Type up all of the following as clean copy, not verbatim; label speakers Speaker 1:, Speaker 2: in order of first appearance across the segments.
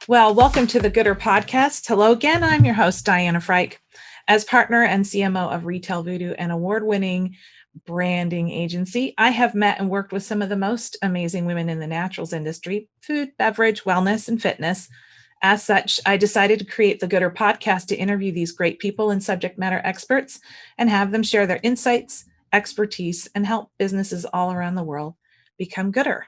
Speaker 1: Well, welcome to the Gooder Podcast. Hello again. I'm your host, Diana Freich. As partner and CMO of Retail Voodoo, an award-winning branding agency, I have met and worked with some of the most amazing women in the naturals industry, food, beverage, wellness, and fitness. As such, I decided to create the Gooder Podcast to interview these great people and subject matter experts and have them share their insights, expertise, and help businesses all around the world become gooder.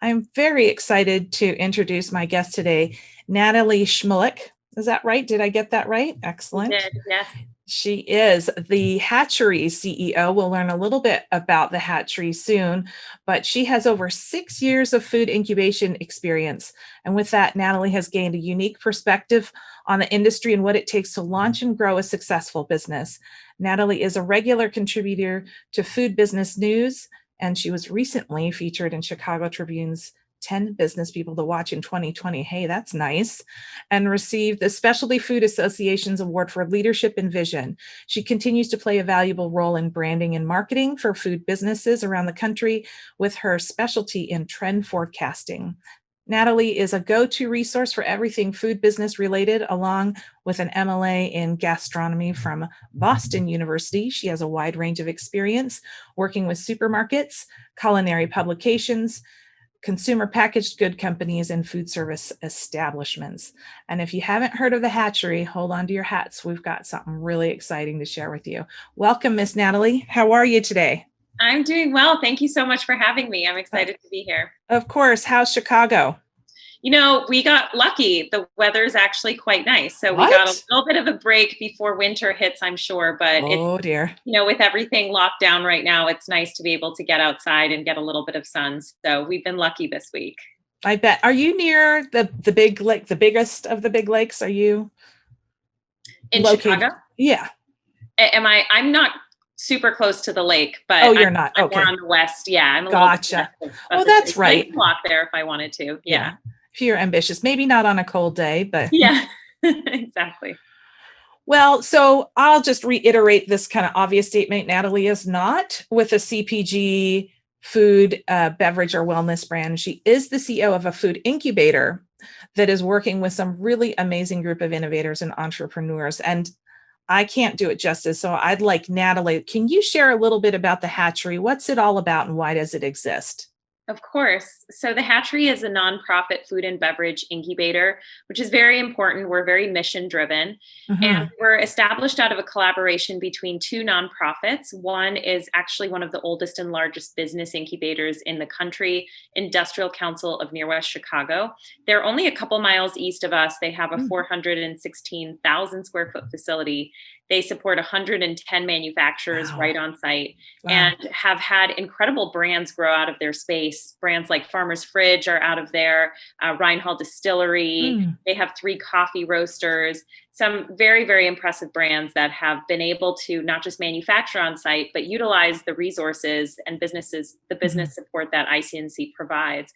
Speaker 1: I'm very excited to introduce my guest today, Natalie Shmulik. Is that right? Did I get that right? Excellent.
Speaker 2: You did, yes.
Speaker 1: She is the Hatchery CEO. We'll learn a little bit about the Hatchery soon, but she has over 6 years of food incubation experience. And with that, Natalie has gained a unique perspective on the industry and what it takes to launch and grow a successful business. Natalie is a regular contributor to Food Business News, and she was recently featured in Chicago Tribune's 10 Business People to Watch in 2020. Hey, that's nice. And received the Specialty Food Association's Award for Leadership and Vision. She continues to play a valuable role in branding and marketing for food businesses around the country with her specialty in trend forecasting. Natalie is a go-to resource for everything food business related, along with an MLA in gastronomy from Boston University. She has a wide range of experience working with supermarkets, culinary publications, consumer packaged good companies, and food service establishments. And if you haven't heard of the Hatchery, hold on to your hats. We've got something really exciting to share with you. Welcome, Miss Natalie. How are you today?
Speaker 2: I'm doing well. Thank you so much for having me. I'm excited to be here.
Speaker 1: Of course. How's Chicago?
Speaker 2: You know, we got lucky. The weather's actually quite nice. So we got a little bit of a break before winter hits, I'm sure. But
Speaker 1: dear.
Speaker 2: You know, with everything locked down right now, it's nice to be able to get outside and get a little bit of sun. So we've been lucky this week.
Speaker 1: I bet. Are you near the big lake, the biggest of the big lakes? Are you
Speaker 2: in
Speaker 1: located?
Speaker 2: Chicago?
Speaker 1: Yeah.
Speaker 2: I'm not super close to the lake, but
Speaker 1: you're not.
Speaker 2: I'm
Speaker 1: okay.
Speaker 2: more on the west. Yeah, I'm a
Speaker 1: gotcha.
Speaker 2: little bit
Speaker 1: Oh, that's right.
Speaker 2: I can walk there if I wanted to. Yeah.
Speaker 1: If you're ambitious, maybe not on a cold day, but
Speaker 2: yeah, exactly.
Speaker 1: Well, so I'll just reiterate this kind of obvious statement. Natalie is not with a CPG food, beverage, or wellness brand. She is the CEO of a food incubator that is working with some really amazing group of innovators and entrepreneurs. And I can't do it justice. So I'd like Natalie, can you share a little bit about the Hatchery? What's it all about and why does it exist?
Speaker 2: Of course. So the Hatchery is a nonprofit food and beverage incubator, which is very important. We're very mission driven.
Speaker 1: Mm-hmm.
Speaker 2: And we're established out of a collaboration between two nonprofits. One is actually one of the oldest and largest business incubators in the country, Industrial Council of Near West Chicago. They're only a couple miles east of us. They have a 416,000 square foot facility. They support 110 manufacturers right on site and have had incredible brands grow out of their space. Brands like Farmer's Fridge are out of there, Reinhold Distillery. They have 3 coffee roasters, some very, very impressive brands that have been able to not just manufacture on site, but utilize the resources and the business support that ICNC provides.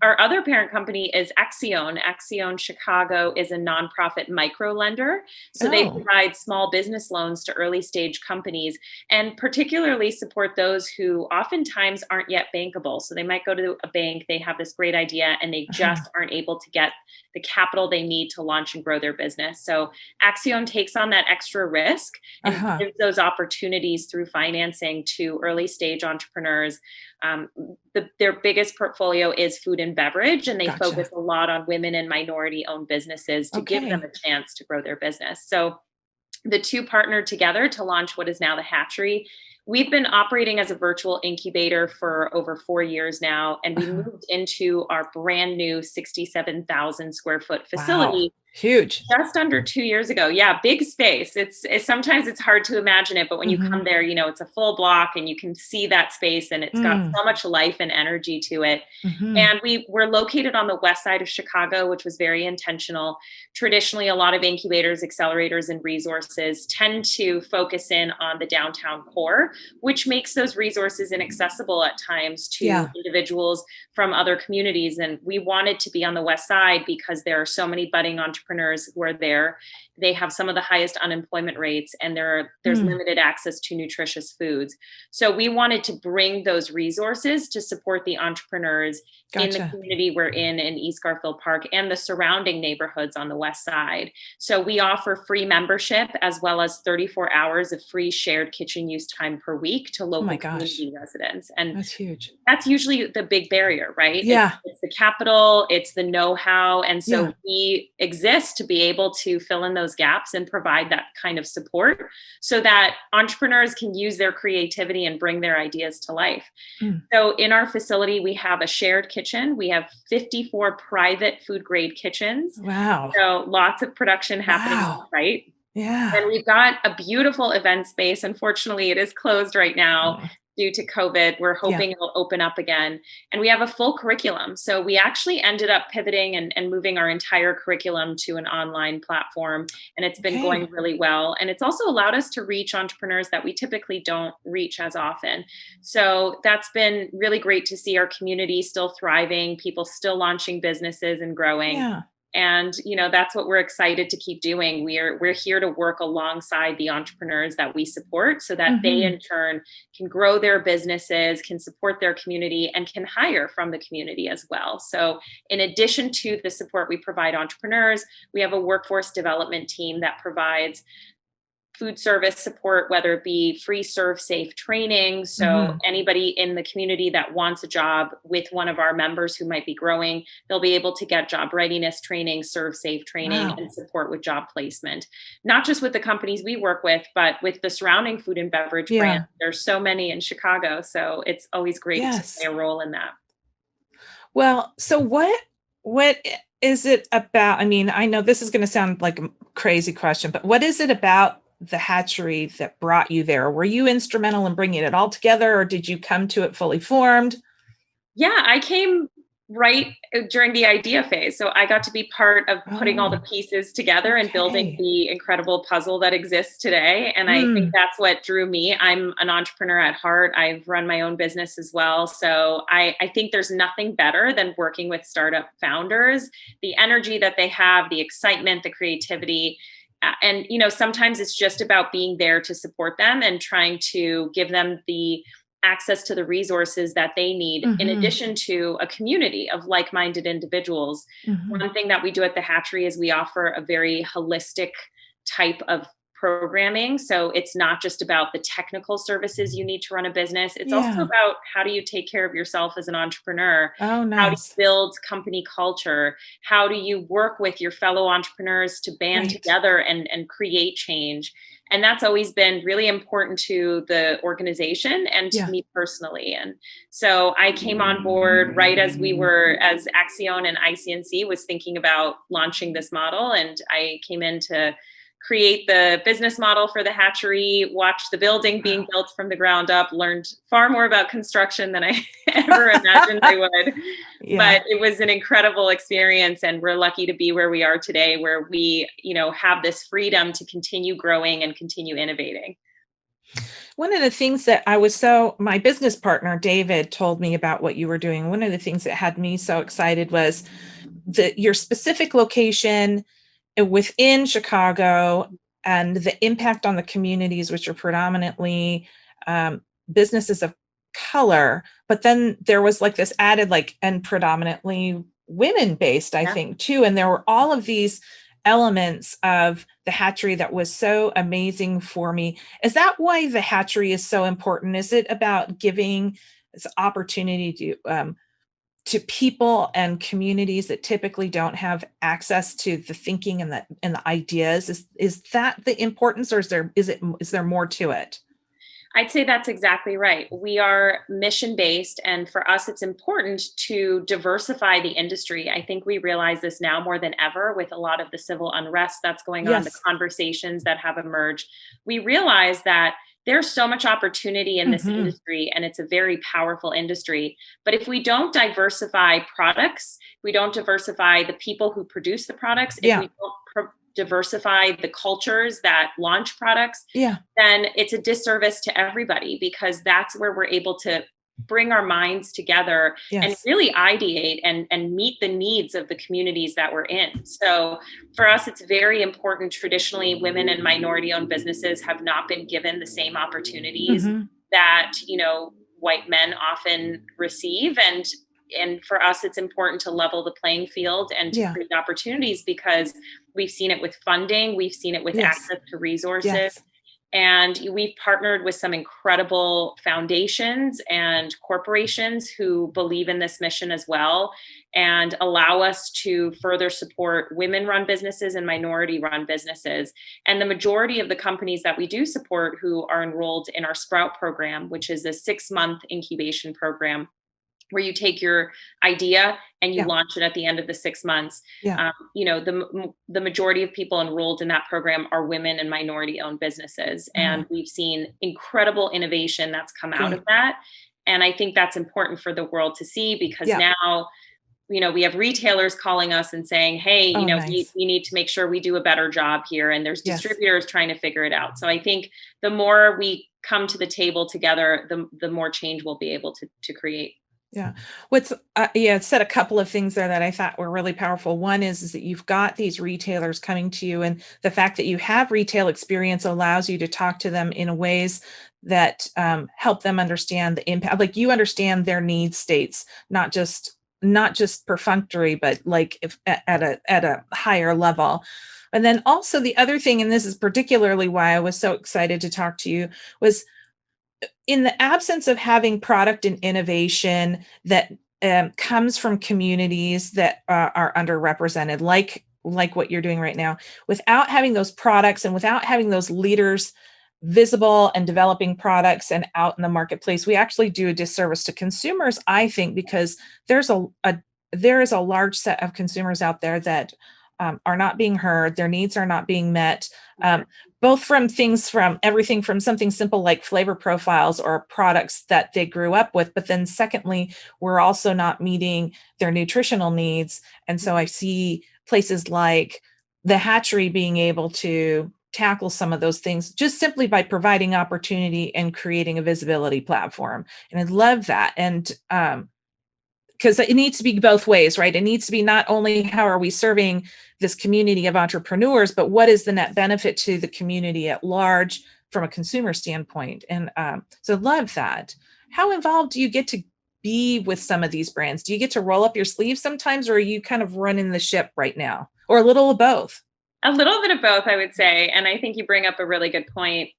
Speaker 2: Our other parent company is Axion. Axion Chicago is a nonprofit micro lender. So they provide small business loans to early stage companies and particularly support those who oftentimes aren't yet bankable. So they might go to a bank, they have this great idea, and they just aren't able to get the capital they need to launch and grow their business. So Axion takes on that extra risk and gives those opportunities through financing to early stage entrepreneurs. Their biggest portfolio is food and beverage, and they focus a lot on women and minority owned businesses to give them a chance to grow their business. So the two partnered together to launch what is now the Hatchery. We've been operating as a virtual incubator for over 4 years now, and we moved into our brand new 67,000 square foot facility.
Speaker 1: Huge.
Speaker 2: Just under 2 years ago. Yeah, big space. It's sometimes it's hard to imagine it, but when you come there, you know, it's a full block and you can see that space and it's got so much life and energy to it. And we're located on the west side of Chicago, which was very intentional. Traditionally, a lot of incubators, accelerators, and resources tend to focus in on the downtown core, which makes those resources inaccessible at times to individuals from other communities. And we wanted to be on the west side because there are so many budding entrepreneurs entrepreneurs who are there. They have some of the highest unemployment rates, and there's
Speaker 1: Mm,
Speaker 2: limited access to nutritious foods. So we wanted to bring those resources to support the entrepreneurs in the
Speaker 1: gotcha.
Speaker 2: community we're in East Garfield Park and the surrounding neighborhoods on the west side. So we offer free membership as well as 34 hours of free shared kitchen use time per week to
Speaker 1: Oh my
Speaker 2: local
Speaker 1: gosh,
Speaker 2: community residents. And
Speaker 1: that's huge.
Speaker 2: that's usually the big barrier, right?
Speaker 1: Yeah,
Speaker 2: It's the capital, it's the know-how. And
Speaker 1: yeah.
Speaker 2: so we exist to be able to fill in those gaps and provide that kind of support so that entrepreneurs can use their creativity and bring their ideas to life.
Speaker 1: Mm.
Speaker 2: So in our facility, we have a shared kitchen. We have 54 private food grade kitchens.
Speaker 1: Wow.
Speaker 2: So lots of production happening on
Speaker 1: Wow.
Speaker 2: site.
Speaker 1: Yeah.
Speaker 2: And we've got a beautiful event space. Unfortunately, it is closed right now
Speaker 1: Mm,
Speaker 2: due to COVID. We're
Speaker 1: yeah.
Speaker 2: hoping it'll open up again. And we have a full curriculum. So we actually ended up pivoting and moving our entire curriculum to an online platform. And it's been going
Speaker 1: Okay.
Speaker 2: really well. And it's also allowed us to reach entrepreneurs that we typically don't reach as often. So that's been really great to see our community still thriving, people still launching businesses and growing.
Speaker 1: Yeah.
Speaker 2: And that's what we're excited to keep doing. We're here to work alongside the entrepreneurs that we support so that they
Speaker 1: Hmm.
Speaker 2: in turn can grow their businesses, can support their community, and can hire from the community as well. So in addition to the support we provide entrepreneurs, we have a workforce development team that provides food service support, whether it be free serve safe training. So
Speaker 1: Hmm.
Speaker 2: anybody in the community that wants a job with one of our members who might be growing, they'll be able to get job readiness training, serve safe training,
Speaker 1: Wow.
Speaker 2: and support with job placement. Not just with the companies we work with, but with the surrounding food and beverage brands.
Speaker 1: Yeah.
Speaker 2: There's so many in Chicago. So it's always great to
Speaker 1: Yes.
Speaker 2: play a role in that.
Speaker 1: Well, so what is it about? I mean, I know this is going to sound like a crazy question, but what is it about the hatchery that brought you there? Were you instrumental in bringing it all together, or did you come to it fully formed?
Speaker 2: Yeah, I came right during the idea phase. So I got to be part of putting all the
Speaker 1: Oh,
Speaker 2: pieces together and building
Speaker 1: okay.
Speaker 2: the incredible puzzle that exists today. And I think
Speaker 1: Mm,
Speaker 2: that's what drew me. I'm an entrepreneur at heart. I've run my own business as well. So I think there's nothing better than working with startup founders, the energy that they have, the excitement, the creativity. And sometimes it's just about being there to support them and trying to give them the access to the resources that they need, in
Speaker 1: hmm.
Speaker 2: addition to a community of like minded individuals.
Speaker 1: Hmm.
Speaker 2: One thing that we do at the hatchery is we offer a very holistic type of programming. So it's not just about the technical services you need to run a business, it's also
Speaker 1: Yeah.
Speaker 2: about how do you take care of yourself as an entrepreneur?
Speaker 1: Oh,
Speaker 2: How do
Speaker 1: nice.
Speaker 2: you build company culture? How do you work with your fellow entrepreneurs to band
Speaker 1: Right.
Speaker 2: together and create change? And that's always been really important to the organization and to
Speaker 1: Yeah.
Speaker 2: me personally. And so I came on board right as Axion and ICNC was thinking about launching this model. And I came in to create the business model for the hatchery, watch the building being
Speaker 1: Wow.
Speaker 2: built from the ground up, learned far more about construction than I ever imagined I would.
Speaker 1: Yeah.
Speaker 2: But it was an incredible experience. And we're lucky to be where we are today, where we, have this freedom to continue growing and continue innovating.
Speaker 1: One of the things that my business partner, David, told me about what you were doing. One of the things that had me so excited was your specific location within Chicago and the impact on the communities, which are predominantly um, businesses of color. But then there was like this added, and predominantly women based, I
Speaker 2: Yeah.
Speaker 1: think, too. And there were all of these elements of the hatchery that was so amazing for me. Is that why the hatchery is so important? Is it about giving this opportunity to people and communities that typically don't have access to the thinking and the ideas? Is that the importance, or is there more to it?
Speaker 2: I'd say that's exactly right. We are mission based, and for us, it's important to diversify the industry. I think we realize this now more than ever with a lot of the civil unrest that's going on, the
Speaker 1: Yes.
Speaker 2: conversations that have emerged. We realize that there's so much opportunity in this
Speaker 1: Hmm.
Speaker 2: industry, and it's a very powerful industry. But if we don't diversify products, we don't diversify the people who produce the products, if
Speaker 1: Yeah.
Speaker 2: we don't diversify the cultures that launch products,
Speaker 1: Yeah.
Speaker 2: then it's a disservice to everybody, because that's where we're able to bring our minds together and
Speaker 1: Yes.
Speaker 2: really ideate and meet the needs of the communities that we're in. So for us, it's very important. Traditionally, women and minority owned businesses have not been given the same opportunities
Speaker 1: Hmm.
Speaker 2: that, white men often receive. And for us, it's important to level the playing field and to
Speaker 1: Yeah.
Speaker 2: create opportunities, because we've seen it with funding, we've seen it with
Speaker 1: Yes.
Speaker 2: access to resources.
Speaker 1: Yes.
Speaker 2: And we've partnered with some incredible foundations and corporations who believe in this mission as well, and allow us to further support women run businesses and minority run businesses. And the majority of the companies that we do support who are enrolled in our Sprout program, which is a 6-month incubation program, where you take your idea and you
Speaker 1: Yeah.
Speaker 2: launch it at the end of the 6 months.
Speaker 1: Yeah.
Speaker 2: The majority of people enrolled in that program are women and minority owned businesses.
Speaker 1: Uh-huh.
Speaker 2: And we've seen incredible innovation that's come out of
Speaker 1: Great.
Speaker 2: that. And I think that's important for the world to see, because
Speaker 1: Yeah.
Speaker 2: now, we have retailers calling us and saying, hey,
Speaker 1: Oh,
Speaker 2: we
Speaker 1: nice.
Speaker 2: need to make sure we do a better job here. And there's
Speaker 1: Yes.
Speaker 2: distributors trying to figure it out. So I think the more we come to the table together, the more change we'll be able to create.
Speaker 1: Yeah. It said a couple of things there that I thought were really powerful. One is that you've got these retailers coming to you, and the fact that you have retail experience allows you to talk to them in ways that help them understand the impact. Like, you understand their need states, not just perfunctory, but like if at a higher level. And then also the other thing, and this is particularly why I was so excited to talk to you, was in the absence of having product and innovation that comes from communities that are underrepresented, like what you're doing right now, without having those products and without having those leaders visible and developing products and out in the marketplace, we actually do a disservice to consumers, I think, because there is a large set of consumers out there that are not being heard. Their needs are not being met. Both from everything from something simple like flavor profiles or products that they grew up with, but then secondly, we're also not meeting their nutritional needs. And so I see places like the hatchery being able to tackle some of those things just simply by providing opportunity and creating a visibility platform. And I love that. And because it needs to be both ways, right? It needs to be not only how are we serving this community of entrepreneurs, but what is the net benefit to the community at large from a consumer standpoint? And so love that. How involved do you get to be with some of these brands? Do you get to roll up your sleeves sometimes, or are you kind of running the ship right now, or a little of both?
Speaker 2: A little bit of both, I would say. And I think you bring up a really good point.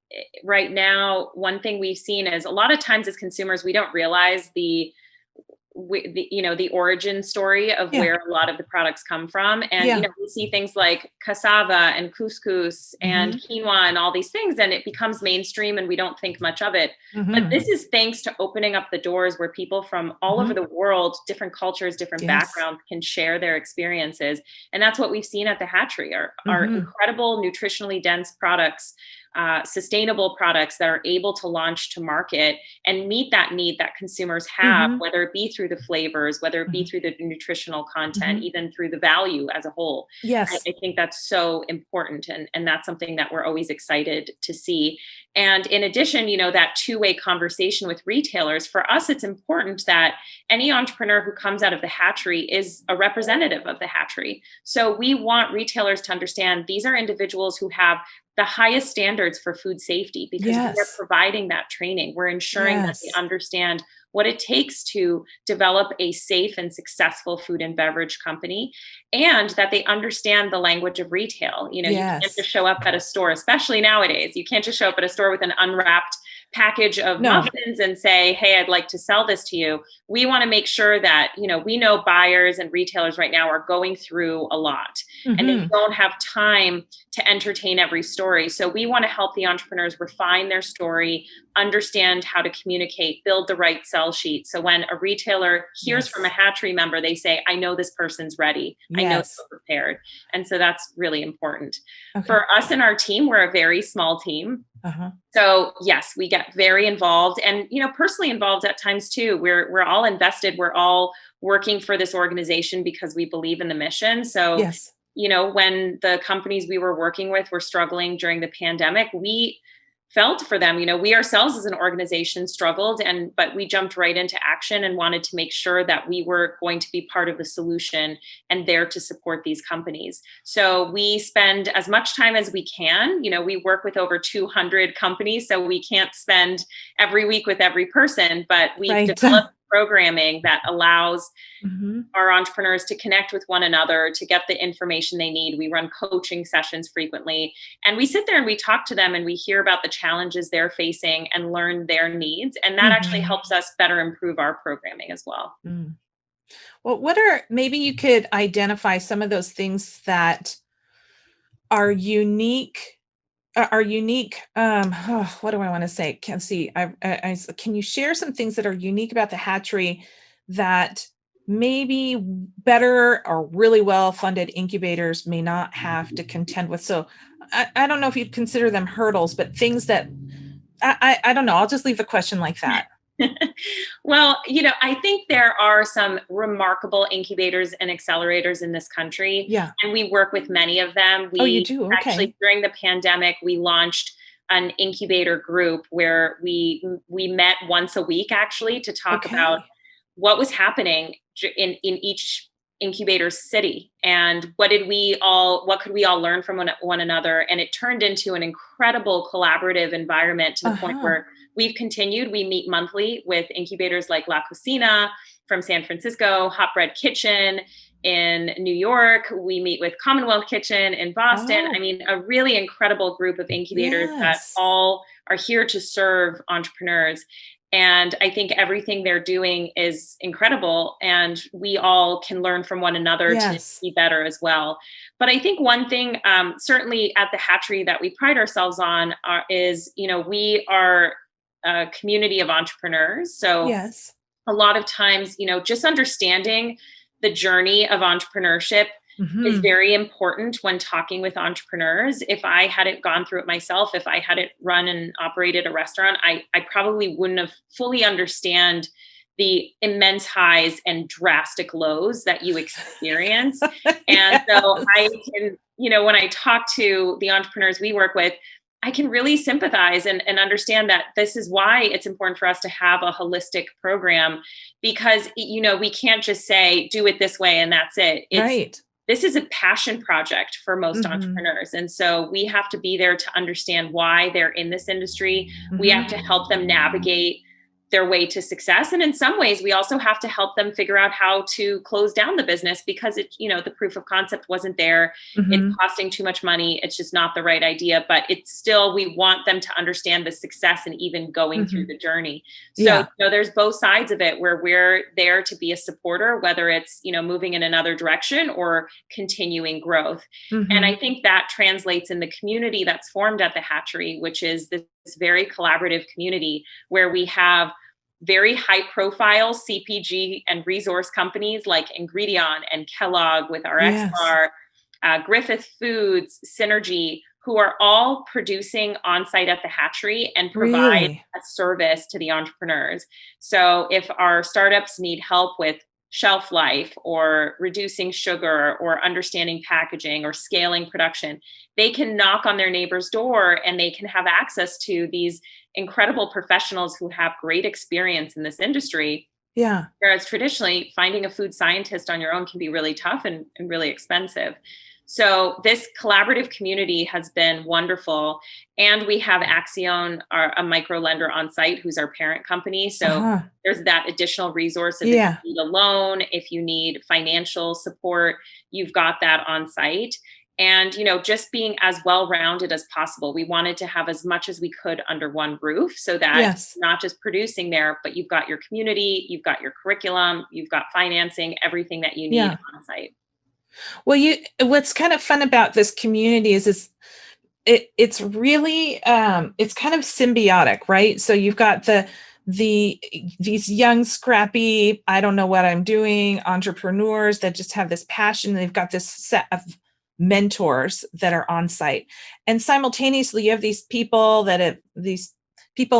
Speaker 2: Right now, one thing we've seen is a lot of times as consumers, we don't realize the origin story of
Speaker 1: Yeah.
Speaker 2: where a lot of the products come from. And
Speaker 1: Yeah.
Speaker 2: we see things like cassava and couscous and
Speaker 1: Hmm.
Speaker 2: quinoa and all these things, and it becomes mainstream and we don't think much of it. But
Speaker 1: Hmm.
Speaker 2: this is thanks to opening up the doors where people from all over
Speaker 1: Hmm.
Speaker 2: the world, different cultures, different
Speaker 1: Yes.
Speaker 2: backgrounds, can share their experiences. And that's what we've seen at the hatchery, are
Speaker 1: Hmm.
Speaker 2: incredible nutritionally dense products, sustainable products that are able to launch to market and meet that need that consumers have,
Speaker 1: Hmm.
Speaker 2: whether it be through the flavors, whether it be
Speaker 1: Hmm.
Speaker 2: through the nutritional content,
Speaker 1: Hmm.
Speaker 2: even through the value as a whole.
Speaker 1: Yes.
Speaker 2: I think that's so important. And that's something that we're always excited to see. And in addition, that two-way conversation with retailers, for us, it's important that any entrepreneur who comes out of the hatchery is a representative of the hatchery. So we want retailers to understand these are individuals who have the highest standards for food safety, because we are
Speaker 1: Yes.
Speaker 2: providing that training. We're ensuring that they
Speaker 1: Yes.
Speaker 2: understand what it takes to develop a safe and successful food and beverage company, and that they understand the language of retail. You can't
Speaker 1: Yes.
Speaker 2: just show up at a store, especially nowadays. You can't just show up at a store with an unwrapped package of
Speaker 1: No.
Speaker 2: muffins and say, hey, I'd like to sell this to you. We want to make sure that, we know buyers and retailers right now are going through a lot and they
Speaker 1: Hmm.
Speaker 2: don't have time to entertain every story. So we want to help the entrepreneurs refine their story, understand how to communicate, build the right sell sheet. So when a retailer hears from a
Speaker 1: Yes.
Speaker 2: hatchery member, they say, I know this person's ready. I know
Speaker 1: Yes.
Speaker 2: they're prepared. And so that's really important.
Speaker 1: Okay.
Speaker 2: For us and our team, we're a very small team.
Speaker 1: Uh-huh.
Speaker 2: So yes, we get very involved, and personally involved at times too. We're all invested. We're all working for this organization because we believe in the mission. So
Speaker 1: Yes.
Speaker 2: when the companies we were working with were struggling during the pandemic, we felt for them. We ourselves as an organization struggled, but we jumped right into action and wanted to make sure that we were going to be part of the solution and there to support these companies. So we spend as much time as we can. We work with over 200 companies, so we can't spend every week with every person, but we've
Speaker 1: Right.
Speaker 2: developed programming that allows
Speaker 1: Mm-hmm.
Speaker 2: our entrepreneurs to connect with one another, to get the information they need. We run coaching sessions frequently, and we sit there and we talk to them and we hear about the challenges they're facing and learn their needs. And that actually
Speaker 1: Mm-hmm.
Speaker 2: helps us better improve our programming as well.
Speaker 1: Mm. Well, maybe you could identify some of those things that are unique what do I want to say? Can you share some things that are unique about the hatchery that maybe better or really well funded incubators may not have to contend with? So I don't know if you'd consider them hurdles, but things that I don't know. I'll just leave the question like that.
Speaker 2: Well, I think there are some remarkable incubators and accelerators in this country,
Speaker 1: Yeah.
Speaker 2: and we work with many of them.
Speaker 1: Oh, you
Speaker 2: We
Speaker 1: do?
Speaker 2: actually,
Speaker 1: Okay.
Speaker 2: during the pandemic, we launched an incubator group where we met once a week actually to talk about
Speaker 1: Okay.
Speaker 2: what was happening in each incubator city and what could we all learn from one another. And it turned into an incredible collaborative environment to the point
Speaker 1: Uh-huh.
Speaker 2: where we've continued. We meet monthly with incubators like La Cocina from San Francisco, Hot Bread Kitchen in New York. We meet with Commonwealth Kitchen in Boston. I
Speaker 1: Oh,
Speaker 2: mean, a really incredible group of incubators that
Speaker 1: yes.
Speaker 2: all are here to serve entrepreneurs. And I think everything they're doing is incredible, and we all can learn from one another to
Speaker 1: Yes.
Speaker 2: be better as well. But I think one thing, certainly at the hatchery, that we pride ourselves on is, we are a community of entrepreneurs. So
Speaker 1: Yes.
Speaker 2: a lot of times, just understanding the journey of entrepreneurship is
Speaker 1: Mm-hmm.
Speaker 2: very important when talking with entrepreneurs. If I hadn't gone through it myself, if I hadn't run and operated a restaurant, I probably wouldn't have fully understand the immense highs and drastic lows that you experience. And so I
Speaker 1: Yes.
Speaker 2: can, when I talk to the entrepreneurs we work with, I can really sympathize and understand that this is why it's important for us to have a holistic program, because, we can't just say, do it this way and that's it.
Speaker 1: Right.
Speaker 2: This is a passion project for most
Speaker 1: Mm-hmm.
Speaker 2: entrepreneurs. And so we have to be there to understand why they're in this industry. We
Speaker 1: Mm-hmm.
Speaker 2: have to help them navigate their way to success. And in some ways, we also have to help them figure out how to close down the business because the proof of concept wasn't there. It's
Speaker 1: Mm-hmm.
Speaker 2: costing too much money. It's just not the right idea. But it's still, we want them to understand the success and even going through
Speaker 1: Mm-hmm.
Speaker 2: the journey. So,
Speaker 1: Yeah.
Speaker 2: there's both sides of it where we're there to be a supporter, whether it's, moving in another direction or continuing growth. And
Speaker 1: Mm-hmm.
Speaker 2: I think that translates in the community that's formed at the hatchery, which is this very collaborative community where we have very high profile CPG and resource companies like Ingredion and Kellogg with our X
Speaker 1: Yes.
Speaker 2: Bar, Griffith Foods, Synergy, who are all producing on site at the hatchery and provide
Speaker 1: Really?
Speaker 2: a service to the entrepreneurs. So if our startups need help with shelf life or reducing sugar or understanding packaging or scaling production, they can knock on their neighbor's door and they can have access to these incredible professionals who have great experience in this industry.
Speaker 1: Yeah.
Speaker 2: Whereas traditionally, finding a food scientist on your own can be really tough and really expensive. So this collaborative community has been wonderful. And we have Axion, a micro lender on site, who's our parent company. So
Speaker 1: Uh-huh.
Speaker 2: there's that additional resource of if
Speaker 1: Yeah.
Speaker 2: you need a loan, if you need financial support, you've got that on site. And, just being as well-rounded as possible. We wanted to have as much as we could under one roof so that
Speaker 1: Yes.
Speaker 2: not just producing there, but you've got your community, you've got your curriculum, you've got financing, everything that you need
Speaker 1: Yeah.
Speaker 2: on site.
Speaker 1: Well, what's kind of fun about this community is it's really it's kind of symbiotic, right? So you've got the these young scrappy, I don't know what I'm doing entrepreneurs that just have this passion. They've got this set of mentors that are on site, and simultaneously you have these people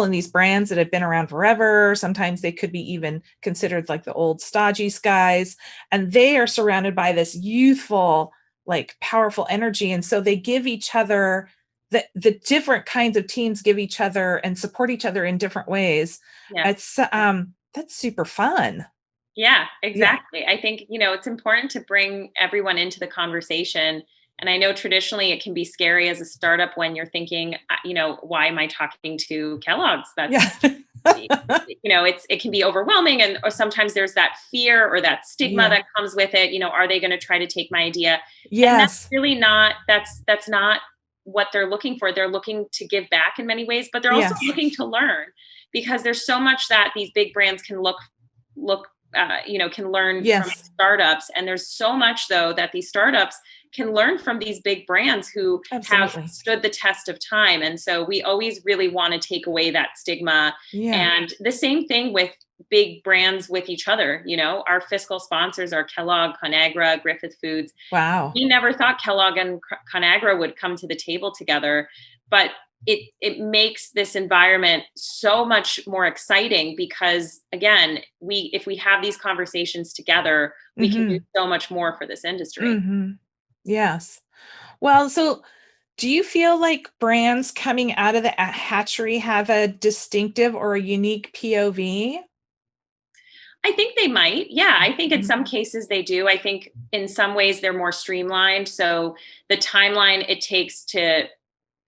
Speaker 1: in these brands that have been around forever. Sometimes they could be even considered like the old stodgy skies, and they are surrounded by this youthful, like, powerful energy, and so they give each other the different kinds of teams give each other and support each other in different ways.
Speaker 2: Yes.
Speaker 1: It's that's super fun.
Speaker 2: Yeah,
Speaker 1: Yeah.
Speaker 2: exactly. I think, it's important to bring everyone into the conversation. And I know traditionally it can be scary as a startup when you're thinking, why am I talking to Kellogg's?
Speaker 1: Yeah.
Speaker 2: It can be overwhelming, and or sometimes there's that fear or that stigma
Speaker 1: Yeah.
Speaker 2: that comes with it. Are they going to try to take my idea? And that's
Speaker 1: Yes.
Speaker 2: really not that's not what they're looking for. They're looking to give back in many ways, but they're also
Speaker 1: Yes.
Speaker 2: looking to learn, because there's so much that these big brands can look can learn from
Speaker 1: Yes.
Speaker 2: startups. And there's so much, though, that these startups can learn from these big brands who have
Speaker 1: Absolutely.
Speaker 2: stood the test of time. And so we always really want to take away that stigma.
Speaker 1: Yeah.
Speaker 2: And the same thing with big brands with each other. Our fiscal sponsors are Kellogg, Conagra, Griffith Foods.
Speaker 1: Wow.
Speaker 2: We never thought Kellogg and Conagra would come to the table together, but it makes this environment so much more exciting, because again, if we have these conversations together, we can do
Speaker 1: Mm-hmm.
Speaker 2: so much more for this industry.
Speaker 1: Mm-hmm. Yes. Well, so do you feel like brands coming out of the hatchery have a distinctive or a unique POV?
Speaker 2: I think they might. Yeah, I think in
Speaker 1: Mhm.
Speaker 2: some cases they do. I think in some ways they're more streamlined. So the timeline it takes to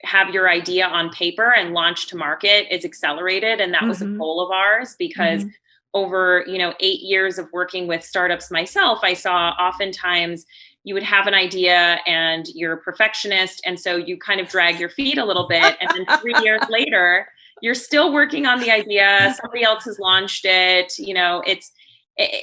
Speaker 2: have your idea on paper and launch to market is accelerated. And that was a
Speaker 1: Mhm.
Speaker 2: goal of ours, because
Speaker 1: Mhm.
Speaker 2: over 8 years of working with startups myself, I saw oftentimes you would have an idea and you're a perfectionist, and so you kind of drag your feet a little bit, and then 3 years later you're still working on the idea, somebody else has launched it.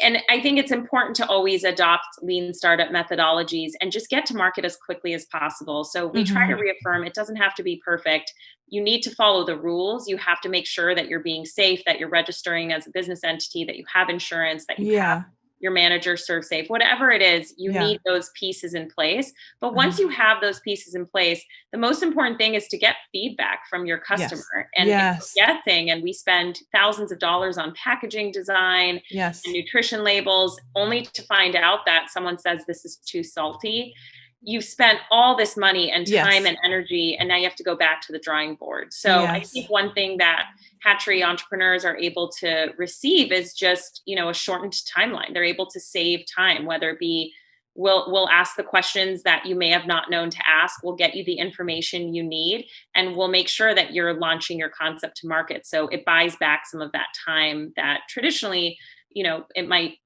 Speaker 2: And I think it's important to always adopt lean startup methodologies and just get to market as quickly as possible. So we try to
Speaker 1: Mhm.
Speaker 2: reaffirm it doesn't have to be perfect. You need to follow the rules. You have to make sure that you're being safe, that you're registering as a business entity, that you have insurance, that you have
Speaker 1: Yeah.
Speaker 2: your manager serve safe. Whatever it is, you
Speaker 1: Yeah.
Speaker 2: need those pieces in place. But
Speaker 1: Uh-huh.
Speaker 2: once you have those pieces in place, the most important thing is to get feedback from your customer.
Speaker 1: Yes.
Speaker 2: And if
Speaker 1: Yes.
Speaker 2: we're guessing, and we spend thousands of dollars on packaging design and
Speaker 1: Yes.
Speaker 2: nutrition labels, only to find out that someone says this is too salty, you've spent all this money and time
Speaker 1: Yes.
Speaker 2: and energy, and now you have to go back to the drawing board. So I
Speaker 1: Yes.
Speaker 2: think one thing that hatchery entrepreneurs are able to receive is just a shortened timeline. They're able to save time, whether it be we'll ask the questions that you may have not known to ask, we'll get you the information you need, and we'll make sure that you're launching your concept to market. So it buys back some of that time that traditionally it might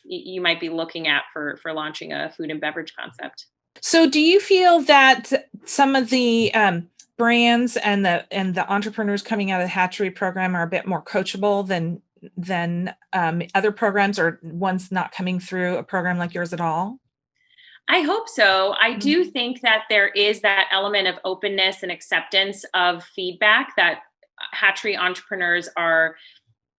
Speaker 2: you might be looking at for launching a food and beverage concept.
Speaker 1: So do you feel that some of the brands and the entrepreneurs coming out of the hatchery program are a bit more coachable than other programs, or ones not coming through a program like yours at all?
Speaker 2: I hope so. I
Speaker 1: Mhm.
Speaker 2: do think that there is that element of openness and acceptance of feedback that hatchery entrepreneurs are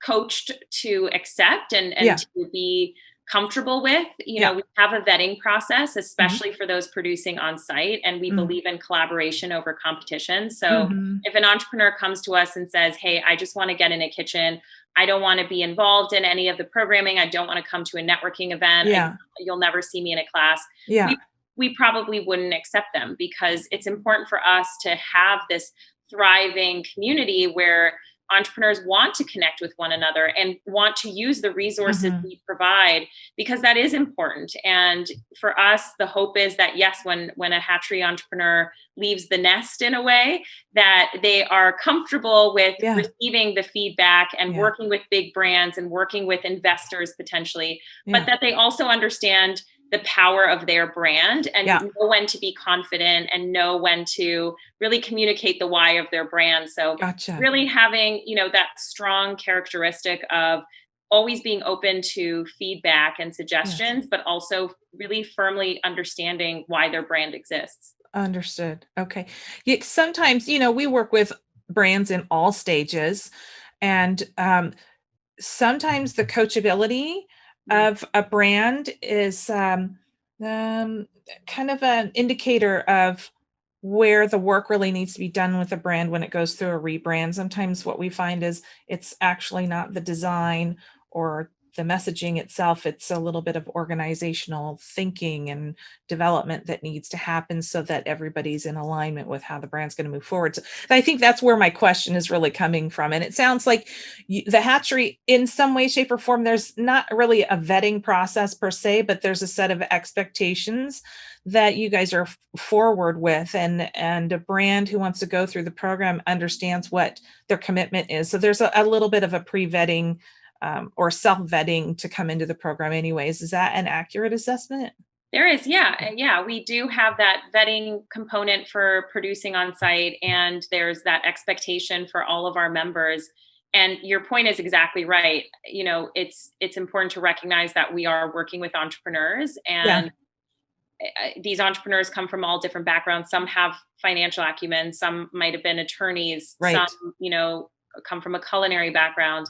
Speaker 2: coached to accept and
Speaker 1: Yeah.
Speaker 2: to be comfortable with.
Speaker 1: Yeah.
Speaker 2: We have a vetting process,
Speaker 1: Mhm.
Speaker 2: especially for those producing on site, and we
Speaker 1: Mhm.
Speaker 2: believe in collaboration over competition. So
Speaker 1: Mhm.
Speaker 2: if an entrepreneur comes to us and says, "Hey, I just want to get in a kitchen. I don't want to be involved in any of the programming. I don't want to come to a networking event.
Speaker 1: Yeah.
Speaker 2: You'll never see me in a class."
Speaker 1: Yeah.
Speaker 2: We probably wouldn't accept them, because it's important for us to have this thriving community where entrepreneurs want to connect with one another and want to use the resources
Speaker 1: Mhm.
Speaker 2: we provide, because that is important. And for us, the hope is that yes, when a hatchery entrepreneur leaves the nest, in a way, that they are comfortable with
Speaker 1: Yeah.
Speaker 2: receiving the feedback and
Speaker 1: Yeah.
Speaker 2: working with big brands and working with investors potentially, but
Speaker 1: Yeah.
Speaker 2: that they also understand the power of their brand and
Speaker 1: Yeah.
Speaker 2: know when to be confident and know when to really communicate the why of their brand. So
Speaker 1: Gotcha.
Speaker 2: really having, that strong characteristic of always being open to feedback and
Speaker 1: Yes.
Speaker 2: suggestions, but also really firmly understanding why their brand exists.
Speaker 1: Understood. Okay. Yeah, sometimes, we work with brands in all stages, and sometimes the coachability
Speaker 2: Mhm.
Speaker 1: of a brand is um, kind of an indicator of where the work really needs to be done with the brand when it goes through a rebrand. Sometimes what we find is it's actually not the design or the messaging itself, it's a little bit of organizational thinking and development that needs to happen so that everybody's in alignment with how the brand's going to move forward. So I think that's where my question is really coming from. And it sounds like the hatchery, in some way, shape, or form, there's not really a vetting process per se, but there's a set of expectations that you guys are forward with, and a brand who wants to go through the program understands what their commitment is. So there's a little bit of a pre-vetting or self-vetting to come into the program anyways. Is that an accurate assessment?
Speaker 2: There is, yeah. We do have that vetting component for producing on site, and there's that expectation for all of our members. And your point is exactly right. It's important to recognize that we are working with entrepreneurs,
Speaker 1: Yeah,
Speaker 2: and these entrepreneurs come from all different backgrounds. Some have financial acumen, some might have been attorneys, some,
Speaker 1: right.
Speaker 2: come from a culinary background.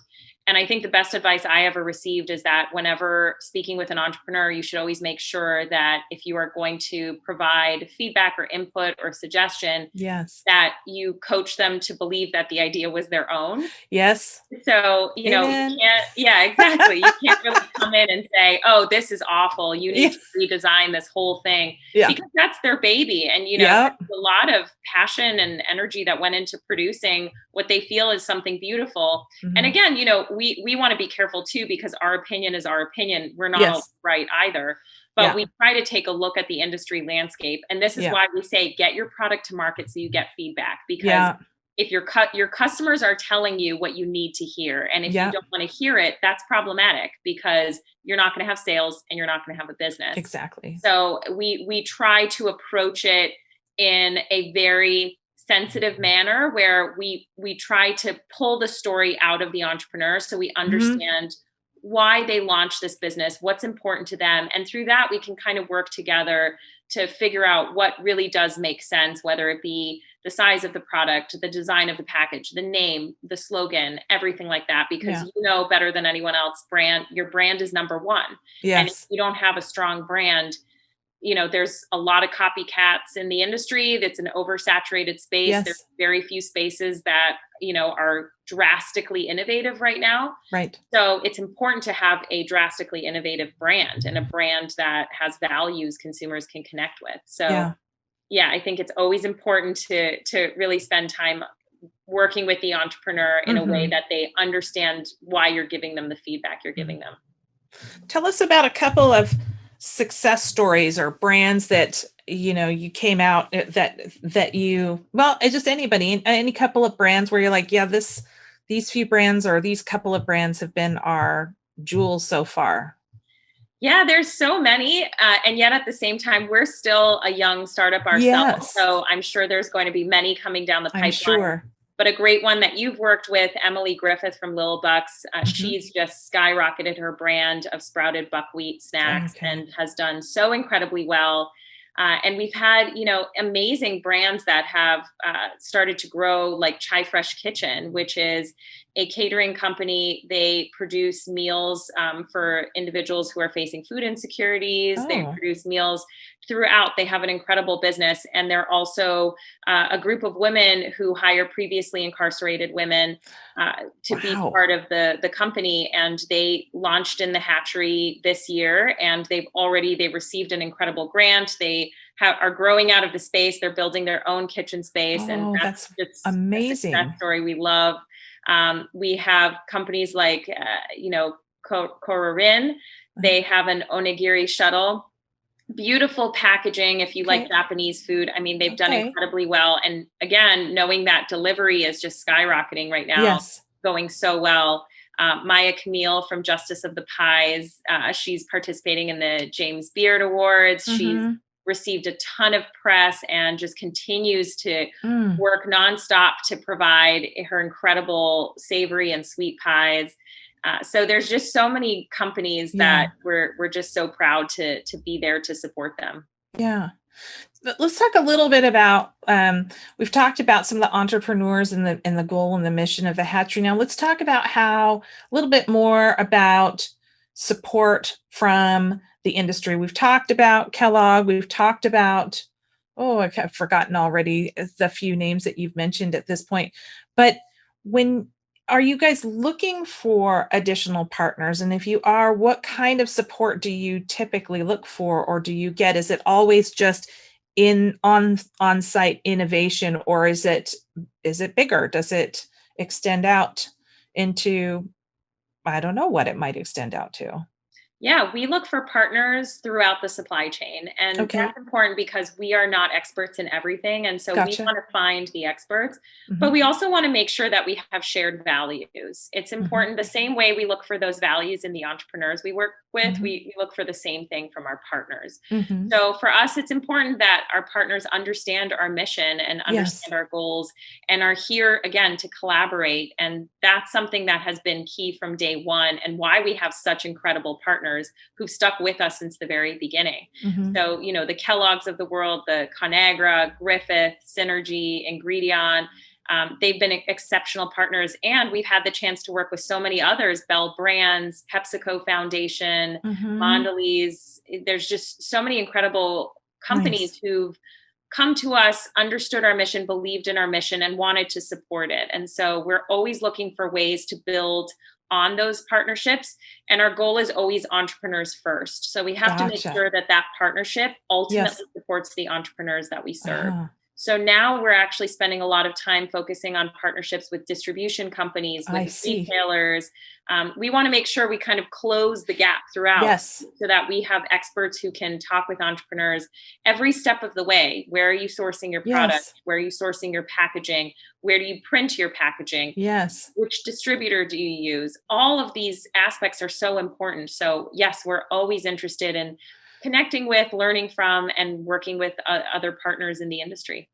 Speaker 2: And I think the best advice I ever received is that whenever speaking with an entrepreneur, you should always make sure that if you are going to provide feedback or input or suggestion,
Speaker 1: Yes.
Speaker 2: that you coach them to believe that the idea was their own.
Speaker 1: Yes.
Speaker 2: So, you
Speaker 1: Amen.
Speaker 2: can't, yeah, exactly. You can't really come in and say, oh, this is awful. You need
Speaker 1: Yeah.
Speaker 2: to redesign this whole thing,
Speaker 1: Yeah.
Speaker 2: because that's their baby. And, there's
Speaker 1: Yep.
Speaker 2: a lot of passion and energy that went into producing what they feel is something beautiful. And
Speaker 1: Mhm.
Speaker 2: again, we want to be careful too, because our opinion is our opinion. We're not all
Speaker 1: Yes.
Speaker 2: right either. But
Speaker 1: Yeah.
Speaker 2: we try to take a look at the industry landscape. And this is
Speaker 1: Yeah.
Speaker 2: why we say get your product to market so you get feedback, because
Speaker 1: Yeah.
Speaker 2: if your customers are telling you what you need to hear, and if you
Speaker 1: Yeah.
Speaker 2: don't want to hear it, that's problematic, because you're not going to have sales and you're not going to have a business.
Speaker 1: Exactly.
Speaker 2: So we try to approach it in a very sensitive manner, where we try to pull the story out of the entrepreneur so we
Speaker 1: Mhm.
Speaker 2: understand why they launched this business, what's important to them, and through that we can kind of work together to figure out what really does make sense, whether it be the size of the product, the design of the package, the name, the slogan, everything like that, because
Speaker 1: Yeah.
Speaker 2: better than anyone else, your brand is number one. And if
Speaker 1: Yes.
Speaker 2: you don't have a strong brand, there's a lot of copycats in the industry. That's an oversaturated space. There's
Speaker 1: Yes.
Speaker 2: very few spaces that, are drastically innovative right now.
Speaker 1: Right.
Speaker 2: So it's important to have a drastically innovative brand, and a brand that has values consumers can connect with. So
Speaker 1: Yeah.
Speaker 2: yeah, I think it's always important to really spend time working with the entrepreneur in a way
Speaker 1: Mhm.
Speaker 2: that they understand why you're giving them the feedback you're
Speaker 1: Mhm.
Speaker 2: giving them.
Speaker 1: Tell us about a couple of success stories or brands that you came out that you well just anybody any couple of brands where you're like, yeah, these few brands or these couple of brands have been our jewels so far.
Speaker 2: Yeah, there's so many. And yet at the same time, we're still a young startup ourselves.
Speaker 1: Yes,
Speaker 2: So I'm sure there's going to be many coming down the
Speaker 1: I'm
Speaker 2: pipeline.
Speaker 1: sure.
Speaker 2: But a great one that you've worked with, Emily Griffith from Lil Bucks,
Speaker 1: Mhm.
Speaker 2: she's just skyrocketed her brand of sprouted buckwheat snacks
Speaker 1: Okay.
Speaker 2: and has done so incredibly well. And we've had, amazing brands that have started to grow, like Chai Fresh Kitchen, which is a catering company. They produce meals for individuals who are facing food insecurities. They
Speaker 1: Oh,
Speaker 2: produce meals throughout. They have an incredible business. And they're also a group of women who hire previously incarcerated women to be
Speaker 1: wow.
Speaker 2: part of the company. And they launched in the hatchery this year, and they received an incredible grant. They are growing out of the space. They're building their own kitchen space, and
Speaker 1: Oh,
Speaker 2: that's
Speaker 1: that's
Speaker 2: just a success
Speaker 1: amazing.
Speaker 2: story we love. We have companies like, Korean.
Speaker 1: Uh-huh.
Speaker 2: They have an onigiri shuttle. Beautiful packaging if you like
Speaker 1: Okay.
Speaker 2: Japanese food. I mean, they've done
Speaker 1: Okay.
Speaker 2: incredibly well. And again, knowing that delivery is just skyrocketing right now,
Speaker 1: Yes.
Speaker 2: going so well. Maya Camille from Justice of the Pies, she's participating in the James Beard Awards. She's
Speaker 1: Mhm.
Speaker 2: received a ton of press and just continues to
Speaker 1: Mm.
Speaker 2: work nonstop to provide her incredible savory and sweet pies. So there's just so many companies that
Speaker 1: Yeah.
Speaker 2: we're just so proud to be there to support them.
Speaker 1: Yeah. But let's talk a little bit about we've talked about some of the entrepreneurs and the goal and the mission of the hatchery. Now let's talk about how a little bit more about support from the industry. We've talked about Kellogg, we've talked about I've forgotten already the few names that you've mentioned at this point. But when are you guys looking for additional partners? And if you are, what kind of support do you typically look for, or do you get? Is it always just in on-site innovation, or is it bigger? Does it extend out into, I don't know what it might extend out to.
Speaker 2: Yeah, we look for partners throughout the supply chain. And
Speaker 1: Okay,
Speaker 2: that's important because we are not experts in everything. And so we
Speaker 1: gotcha.
Speaker 2: want to find the experts, but
Speaker 1: Hmm.
Speaker 2: we also want to make sure that we have shared values. It's
Speaker 1: Hmm.
Speaker 2: important the same way we look for those values in the entrepreneurs we work with,
Speaker 1: Hmm.
Speaker 2: we look for the same thing from our partners.
Speaker 1: Hmm.
Speaker 2: So for us, it's important that our partners understand our mission and
Speaker 1: Yes.
Speaker 2: understand our goals and are here again to collaborate. And that's something that has been key from day one and why we have such incredible partners who've stuck with us since the very beginning.
Speaker 1: Hmm.
Speaker 2: So, the Kellogg's of the world, the Conagra, Griffith, Synergy, Ingredion, they've been exceptional partners. And we've had the chance to work with so many others, Bell Brands, PepsiCo Foundation,
Speaker 1: Hmm.
Speaker 2: Mondelez. There's just so many incredible companies
Speaker 1: Nice.
Speaker 2: who've come to us, understood our mission, believed in our mission, and wanted to support it. And so we're always looking for ways to build on those partnerships. And our goal is always entrepreneurs first. So we have to make
Speaker 1: Gotcha.
Speaker 2: sure that that partnership ultimately
Speaker 1: Yes.
Speaker 2: supports the entrepreneurs that we serve.
Speaker 1: Uh-huh.
Speaker 2: So now we're actually spending a lot of time focusing on partnerships with distribution companies, with
Speaker 1: I see.
Speaker 2: retailers. We want to make sure we kind of close the gap throughout
Speaker 1: Yes.
Speaker 2: so that we have experts who can talk with entrepreneurs every step of the way. Where are you sourcing your product?
Speaker 1: Yes.
Speaker 2: Where are you sourcing your packaging? Where do you print your packaging?
Speaker 1: Yes.
Speaker 2: Which distributor do you use? All of these aspects are so important. So, yes, we're always interested in connecting with, learning from, and working with other partners in the industry.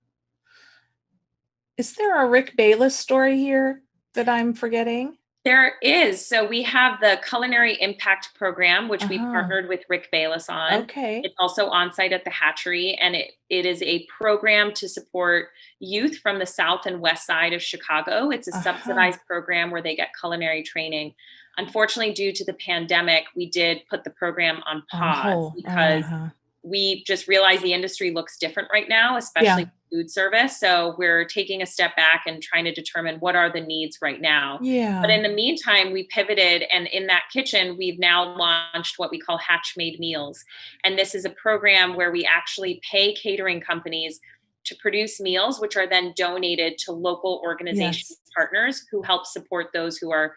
Speaker 1: Is there a Rick Bayless story here that I'm forgetting?
Speaker 2: There is. So we have the Culinary Impact Program, which we
Speaker 1: Uh-huh.
Speaker 2: partnered with Rick Bayless on.
Speaker 1: Okay.
Speaker 2: It's also on site at the hatchery, and it is a program to support youth from the south and west side of Chicago. It's a
Speaker 1: Uh-huh.
Speaker 2: subsidized program where they get culinary training. Unfortunately, due to the pandemic, we did put the program on
Speaker 1: On
Speaker 2: pause
Speaker 1: whole.
Speaker 2: because
Speaker 1: Uh-huh.
Speaker 2: we just realized the industry looks different right now,
Speaker 1: Yeah.
Speaker 2: especially food service. So we're taking a step back and trying to determine what are the needs right now. But
Speaker 1: Yeah.
Speaker 2: in the meantime, we pivoted, and in that kitchen, we've now launched what we call Hatch Made Meals. And this is a program where we actually pay catering companies to produce meals, which are then donated to local organization
Speaker 1: Yes.
Speaker 2: partners who help support those who are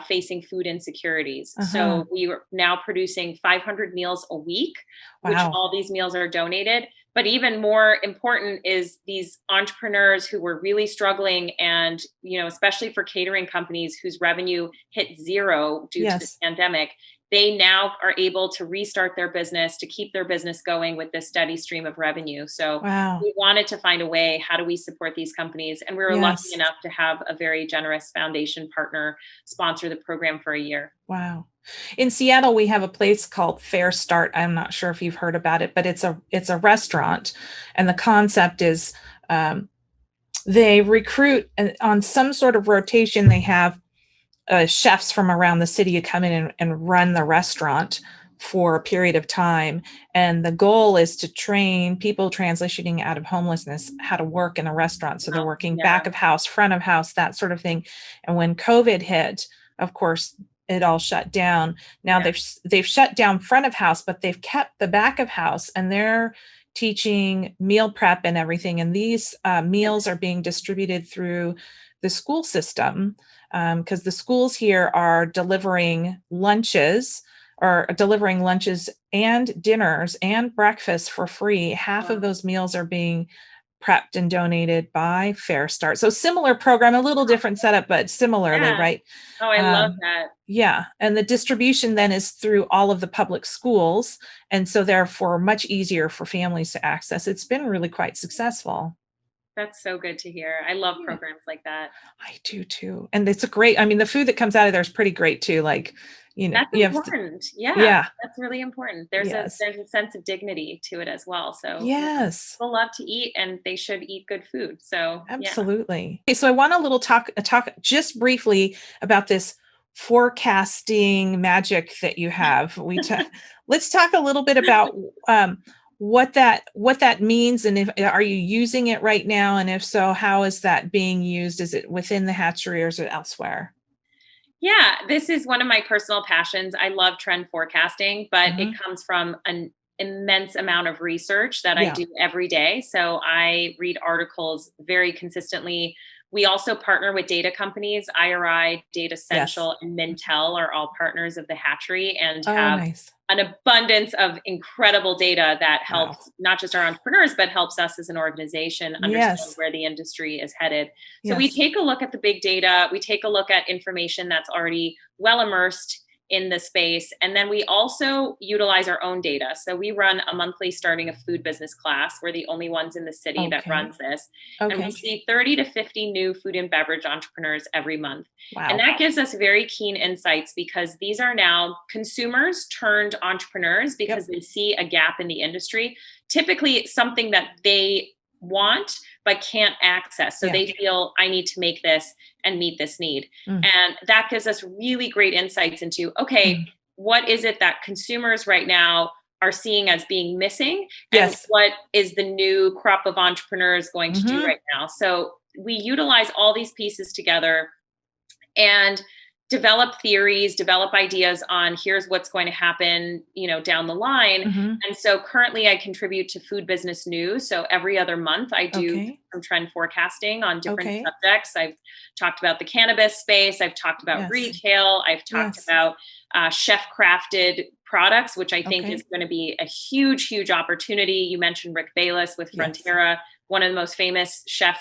Speaker 2: facing food insecurities.
Speaker 1: Uh-huh.
Speaker 2: So we are now producing 500 meals a week, which
Speaker 1: Wow.
Speaker 2: all these meals are donated. But even more important is these entrepreneurs who were really struggling, and especially for catering companies whose revenue hit zero due to the
Speaker 1: Yes.
Speaker 2: pandemic, they now are able to restart their business, to keep their business going with this steady stream of revenue. So
Speaker 1: Wow.
Speaker 2: we wanted to find a way, how do we support these companies? And we were lucky
Speaker 1: Yes.
Speaker 2: enough to have a very generous foundation partner sponsor the program for a year.
Speaker 1: Wow. In Seattle, we have a place called Fair Start. I'm not sure if you've heard about it, but it's a restaurant, and the concept is they recruit on some sort of rotation. They have chefs from around the city who come in and run the restaurant for a period of time. And the goal is to train people transitioning out of homelessness how to work in a restaurant. So they're
Speaker 2: Oh,
Speaker 1: working
Speaker 2: yeah,
Speaker 1: back of house, front of house, that sort of thing. And when COVID hit, of course, it all shut down. Now
Speaker 2: yeah,
Speaker 1: they've shut down front of house, but they've kept the back of house, and they're teaching meal prep and everything. And these
Speaker 2: yeah.
Speaker 1: meals are being distributed through the school system, because the schools here are delivering lunches and dinners and breakfast for free. Half of
Speaker 2: Oh,
Speaker 1: those meals are being prepped and donated by Fair Start. So similar program, a little different setup, but similarly,
Speaker 2: yeah.
Speaker 1: right?
Speaker 2: Oh, I love
Speaker 1: Um,
Speaker 2: that.
Speaker 1: yeah, and the distribution then is through all of the public schools, and so therefore much easier for families to access. It's been really quite successful.
Speaker 2: That's so good to hear. I love
Speaker 1: Yeah.
Speaker 2: programs like that.
Speaker 1: I do too. And it's a great, I mean, the food that comes out of there is pretty great too. Like,
Speaker 2: That's
Speaker 1: you have to,
Speaker 2: important. Yeah,
Speaker 1: yeah,
Speaker 2: that's really important. There's a
Speaker 1: yes,
Speaker 2: there's a sense of dignity to it as well. So,
Speaker 1: yes,
Speaker 2: people love to eat and they should eat good food. So, yeah.
Speaker 1: absolutely. Okay, so I want a little talk just briefly about this forecasting magic that you have. Let's talk a little bit about um, what that means, and if are you using it right now, and if so, how is that being used? Is it within the hatchery or is it elsewhere?
Speaker 2: Yeah, this is one of my personal passions. I love trend forecasting, but it
Speaker 1: Hmm.
Speaker 2: comes from an immense amount of research that I
Speaker 1: Yeah.
Speaker 2: do every day. So I read articles very consistently. We also partner with data companies. IRI, Data
Speaker 1: Yes.
Speaker 2: Central, and Mintel are all partners of the hatchery and
Speaker 1: Oh,
Speaker 2: have
Speaker 1: nice.
Speaker 2: an abundance of incredible data that
Speaker 1: Wow.
Speaker 2: helps not just our entrepreneurs, but helps us as an organization understand
Speaker 1: Yes.
Speaker 2: where the industry is headed. So we
Speaker 1: Yes.
Speaker 2: take a look at the big data, we take a look at information that's already well immersed in the space, and then we also utilize our own data. So we run a monthly starting a food business class. We're the only ones in the city that
Speaker 1: Okay.
Speaker 2: runs this. And we
Speaker 1: Okay.
Speaker 2: see 30 to 50 new food and beverage entrepreneurs every month. And
Speaker 1: Wow.
Speaker 2: that gives us very keen insights because these are now consumers turned entrepreneurs because
Speaker 1: Yep.
Speaker 2: they see a gap in the industry. Typically, it's something that they want but can't access. So
Speaker 1: Yeah.
Speaker 2: they feel I need to make this and meet this need.
Speaker 1: Mm.
Speaker 2: And that gives us really great insights into okay,
Speaker 1: Mm.
Speaker 2: what is it that consumers right now are seeing as being missing? And
Speaker 1: Yes.
Speaker 2: what is the new crop of entrepreneurs going to do
Speaker 1: Hmm.
Speaker 2: right now? So we utilize all these pieces together and develop theories, develop ideas on here's what's going to happen, down the line.
Speaker 1: Hmm.
Speaker 2: And so currently I contribute to Food Business News. So every other month I do
Speaker 1: Okay.
Speaker 2: some trend forecasting on different
Speaker 1: Okay.
Speaker 2: subjects. I've talked about the cannabis space, I've talked about
Speaker 1: Yes.
Speaker 2: retail, I've talked
Speaker 1: Yes.
Speaker 2: about chef crafted products, which I think is
Speaker 1: Okay.
Speaker 2: going to be a huge, huge opportunity. You mentioned Rick Bayless with
Speaker 1: Yes.
Speaker 2: Frontera, one of the most famous chef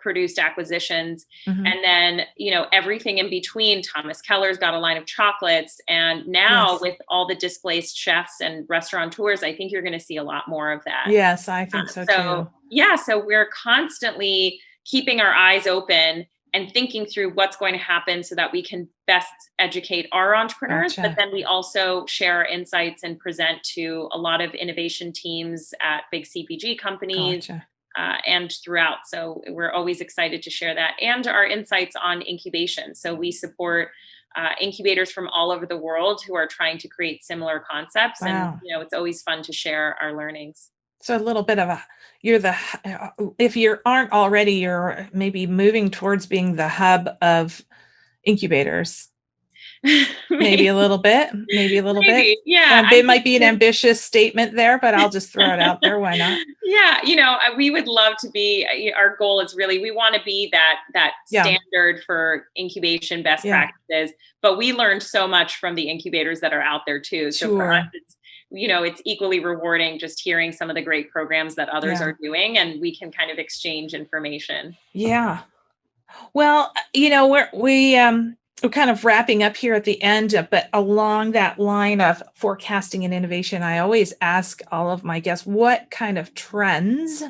Speaker 2: produced acquisitions.
Speaker 1: Hmm.
Speaker 2: And then, everything in between. Thomas Keller's got a line of chocolates. And now,
Speaker 1: Yes.
Speaker 2: with all the displaced chefs and restaurateurs, I think you're going to see a lot more of that.
Speaker 1: Yes, I think so
Speaker 2: So,
Speaker 1: too.
Speaker 2: yeah, so we're constantly keeping our eyes open and thinking through what's going to happen so that we can best educate our entrepreneurs. But
Speaker 1: Gotcha.
Speaker 2: then we also share our insights and present to a lot of innovation teams at big CPG companies
Speaker 1: Gotcha.
Speaker 2: and throughout. So we're always excited to share that and our insights on incubation. So we support incubators from all over the world who are trying to create similar concepts. And,
Speaker 1: Wow.
Speaker 2: it's always fun to share our learnings.
Speaker 1: So a little bit of you're if you aren't already, you're maybe moving towards being the hub of incubators. Maybe
Speaker 2: maybe,
Speaker 1: a little bit, maybe a little bit.
Speaker 2: maybe. Yeah. I
Speaker 1: It
Speaker 2: think
Speaker 1: might be an ambitious statement there, but I'll just throw it out there. Why not?
Speaker 2: yeah, we would love to be. Our goal is really we want to be that
Speaker 1: Yeah.
Speaker 2: standard for incubation best
Speaker 1: Yeah.
Speaker 2: practices. But we learned so much from the incubators that are out there too. So for us,
Speaker 1: Sure.
Speaker 2: it's equally rewarding just hearing some of the great programs that others
Speaker 1: Yeah.
Speaker 2: are doing, and we can kind of exchange information.
Speaker 1: Yeah. Well, we're kind of wrapping up here at the end, but along that line of forecasting and innovation, I always ask all of my guests, what kind of trends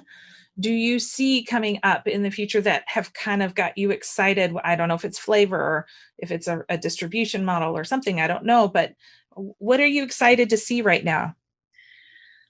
Speaker 1: do you see coming up in the future that have kind of got you excited? I don't know if it's flavor or if it's a distribution model or something, I don't know, but what are you excited to see right now?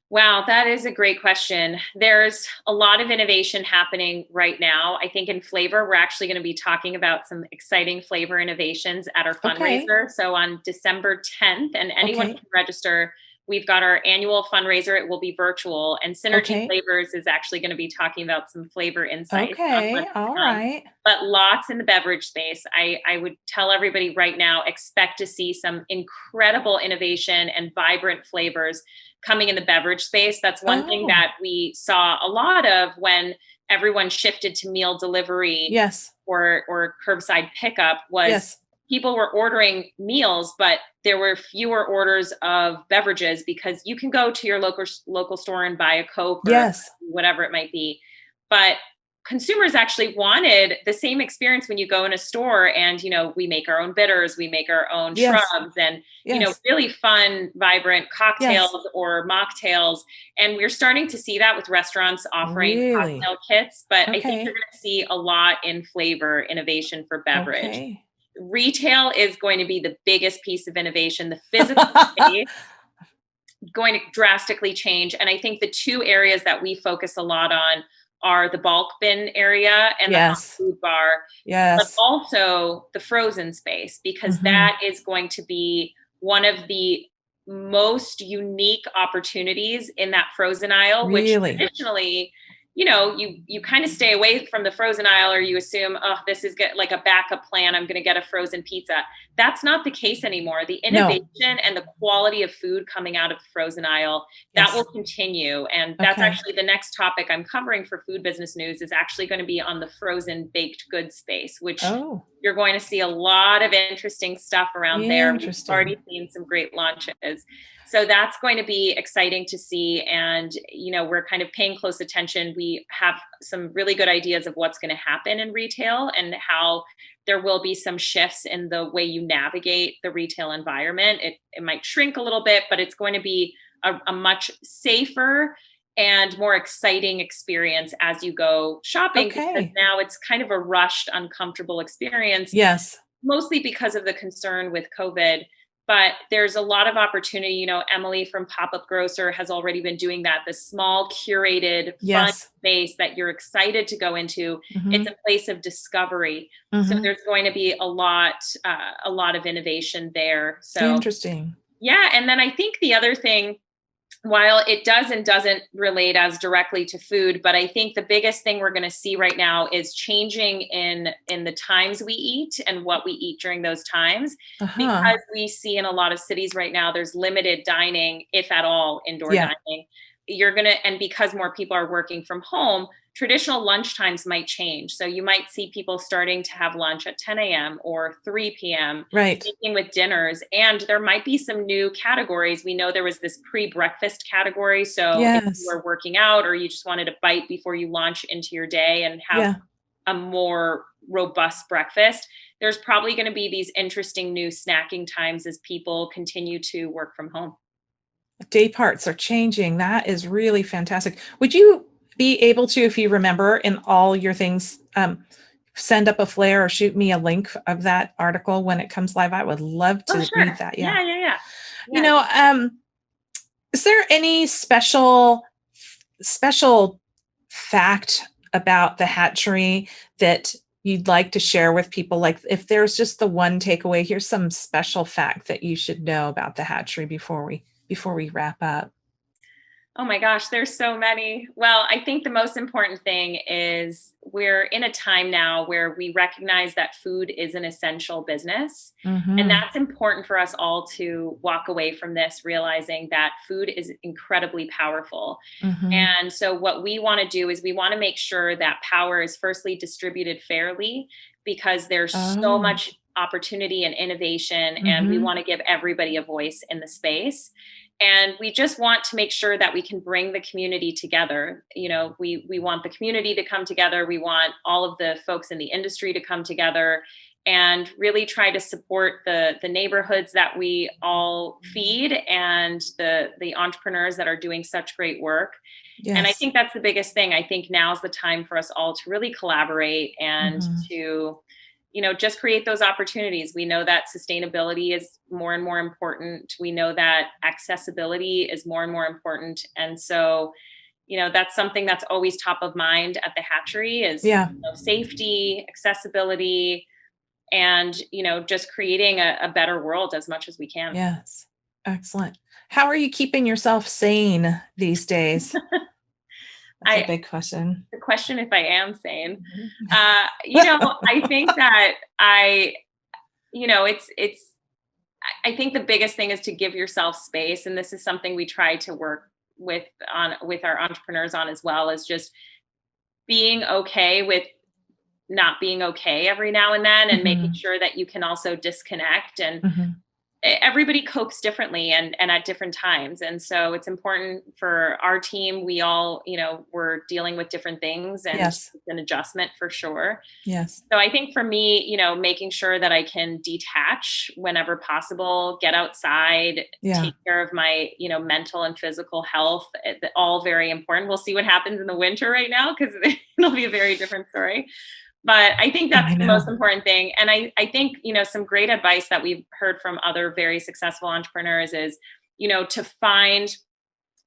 Speaker 2: Wow, that is a great question. There's a lot of innovation happening right now. I think in flavor, we're actually going to be talking about some exciting flavor innovations at our
Speaker 1: Okay.
Speaker 2: fundraiser. So on December 10th, and anyone
Speaker 1: Okay.
Speaker 2: can register. We've got our annual fundraiser. It will be virtual, and Synergy
Speaker 1: Okay.
Speaker 2: Flavors is actually going to be talking about some flavor insights on
Speaker 1: Okay.
Speaker 2: what's to
Speaker 1: All
Speaker 2: come.
Speaker 1: right.
Speaker 2: But lots in the beverage space. I would tell everybody right now, expect to see some incredible innovation and vibrant flavors coming in the beverage space. That's one thing
Speaker 1: Oh,
Speaker 2: that we saw a lot of when everyone shifted to meal delivery
Speaker 1: yes.
Speaker 2: or curbside pickup was
Speaker 1: Yes.
Speaker 2: people were ordering meals, but there were fewer orders of beverages because you can go to your local store and buy a Coke or
Speaker 1: Yes.
Speaker 2: whatever it might be. But consumers actually wanted the same experience when you go in a store and we make our own bitters, we make our own
Speaker 1: Yes.
Speaker 2: shrubs and
Speaker 1: Yes.
Speaker 2: really fun vibrant
Speaker 1: Yes.
Speaker 2: cocktails or mocktails, and we're starting to see that with restaurants offering
Speaker 1: Really?
Speaker 2: cocktail kits. But I think you're
Speaker 1: Okay.
Speaker 2: going to see a lot in flavor innovation for beverage.
Speaker 1: Okay.
Speaker 2: Retail is going to be the biggest piece of innovation. The physical space going to drastically change. And I think the two areas that we focus a lot on are the bulk bin area and the hot
Speaker 1: Yes.
Speaker 2: food bar, but
Speaker 1: Yes.
Speaker 2: also the frozen space, because
Speaker 1: Hmm.
Speaker 2: that is going to be one of the most unique opportunities in that frozen aisle, which
Speaker 1: Really?
Speaker 2: traditionally you kind of stay away from the frozen aisle, or you assume, oh, this is good, like a backup plan. I'm going to get a frozen pizza. That's not the case anymore. The
Speaker 1: No.
Speaker 2: innovation and the quality of food coming out of the frozen aisle, that
Speaker 1: Yes.
Speaker 2: will continue. And that's
Speaker 1: Okay.
Speaker 2: actually the next topic I'm covering for Food Business News, is actually going to be on the frozen baked goods space, which
Speaker 1: Oh,
Speaker 2: you're going to see a lot of interesting stuff around there. We've
Speaker 1: interesting.
Speaker 2: already seen some great launches. So that's going to be exciting to see. And, we're kind of paying close attention. We have some really good ideas of what's going to happen in retail, and how there will be some shifts in the way you navigate the retail environment. It might shrink a little bit, but it's going to be a much safer and more exciting experience as you go shopping, because
Speaker 1: Okay.
Speaker 2: now it's kind of a rushed, uncomfortable experience,
Speaker 1: Yes.
Speaker 2: mostly because of the concern with COVID. But there's a lot of opportunity. Emily from Pop Up Grocer has already been doing that. The small, curated, fun
Speaker 1: Yes.
Speaker 2: space that you're excited to go into. It's
Speaker 1: Hmm.
Speaker 2: a place of discovery. So
Speaker 1: Hmm.
Speaker 2: there's going to be a lot of innovation there. So
Speaker 1: Interesting.
Speaker 2: yeah, and then I think the other thing, while it does and doesn't relate as directly to food, but I think the biggest thing we're going to see right now is changing in the times we eat and what we eat during those times,
Speaker 1: Uh-huh.
Speaker 2: because we see in a lot of cities right now there's limited dining, if at all, indoor
Speaker 1: Yeah.
Speaker 2: dining. And because more people are working from home, traditional lunch times might change. So you might see people starting to have lunch at 10 a.m. or 3 p.m.,
Speaker 1: Right.
Speaker 2: sticking with dinners. And there might be some new categories. We know there was this pre-breakfast category. So if you
Speaker 1: Yes.
Speaker 2: were working out, or you just wanted a bite before you launch into your day and have
Speaker 1: Yeah.
Speaker 2: a more robust breakfast, there's probably going to be these interesting new snacking times as people continue to work from home.
Speaker 1: Day parts are changing. That is really fantastic. Would you be able to, if you remember in all your things, send up a flare or shoot me a link of that article when it comes live? I would love
Speaker 2: Oh,
Speaker 1: to read
Speaker 2: sure.
Speaker 1: that. Yeah.
Speaker 2: Yeah, yeah, yeah.
Speaker 1: You
Speaker 2: Yeah.
Speaker 1: know, is there any special fact about the hatchery that you'd like to share with people? Like, if there's just the one takeaway, here's some special fact that you should know about the hatchery before we wrap up.
Speaker 2: Oh my gosh, there's so many. Well, I think the most important thing is we're in a time now where we recognize that food is an essential business. And
Speaker 1: Mm-hmm.
Speaker 2: that's important for us all to walk away from this, realizing that food is incredibly powerful.
Speaker 1: Mm-hmm.
Speaker 2: And so, what we want to do is we want to make sure that power is firstly distributed fairly, because there's so
Speaker 1: Oh.
Speaker 2: much opportunity and innovation, and we
Speaker 1: Mm-hmm.
Speaker 2: want to give everybody a voice in the space. And we just want to make sure that we can bring the community together. We want the community to come together. We want all of the folks in the industry to come together and really try to support the neighborhoods that we all feed, and the entrepreneurs that are doing such great work. And I
Speaker 1: Yes.
Speaker 2: think that's the biggest thing. I think now's the time for us all to really collaborate and
Speaker 1: Mm-hmm.
Speaker 2: to, just create those opportunities. We know that sustainability is more and more important. We know that accessibility is more and more important. And so, that's something that's always top of mind at the hatchery is,
Speaker 1: Yeah.
Speaker 2: safety, accessibility, and, just creating a better world as much as we can.
Speaker 1: Yes. Excellent. How are you keeping yourself sane these days? That's a
Speaker 2: I
Speaker 1: big question.
Speaker 2: The question if I am sane.
Speaker 1: Mhm.
Speaker 2: I think that it's I think the biggest thing is to give yourself space. And this is something we try to work with our entrepreneurs on as well, is just being okay with not being okay every now and then, and making
Speaker 1: Mhm.
Speaker 2: sure that you can also disconnect. And
Speaker 1: Mhm.
Speaker 2: everybody copes differently and at different times. And so it's important for our team. We all, we're dealing with different things, and
Speaker 1: Yes.
Speaker 2: it's an adjustment for sure.
Speaker 1: Yes.
Speaker 2: So I think for me, making sure that I can detach whenever possible, get outside,
Speaker 1: Yeah.
Speaker 2: take care of my, mental and physical health, all very important. We'll see what happens in the winter right now, because it'll be a very different story. But I think that's
Speaker 1: I
Speaker 2: the most
Speaker 1: know.
Speaker 2: important thing. And I think, some great advice that we've heard from other very successful entrepreneurs is, to find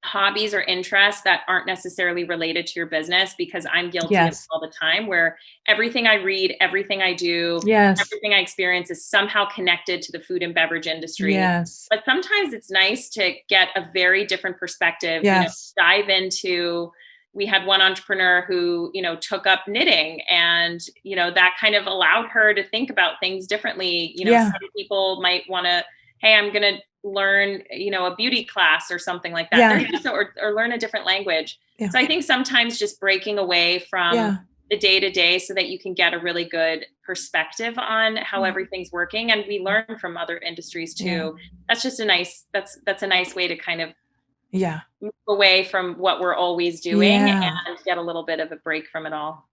Speaker 2: hobbies or interests that aren't necessarily related to your business, because I'm guilty of it
Speaker 1: Yes.
Speaker 2: all the time, where everything I read, everything I do,
Speaker 1: Yes.
Speaker 2: everything I experience is somehow connected to the food and beverage industry.
Speaker 1: Yes.
Speaker 2: But sometimes it's nice to get a very different perspective,
Speaker 1: Yes.
Speaker 2: dive into we had one entrepreneur who, took up knitting, and, that kind of allowed her to think about things differently.
Speaker 1: Yeah.
Speaker 2: Some people might want to, hey, I'm going to learn, a beauty class or something like that.
Speaker 1: Yeah.
Speaker 2: Or learn a different language.
Speaker 1: Yeah.
Speaker 2: So I think sometimes just breaking away from the day-to-day so that you can get a really good perspective on how everything's working. And we learn from other industries too.
Speaker 1: Yeah.
Speaker 2: That's just that's a nice way to kind of move away from what we're always doing and get a little bit of a break from it all.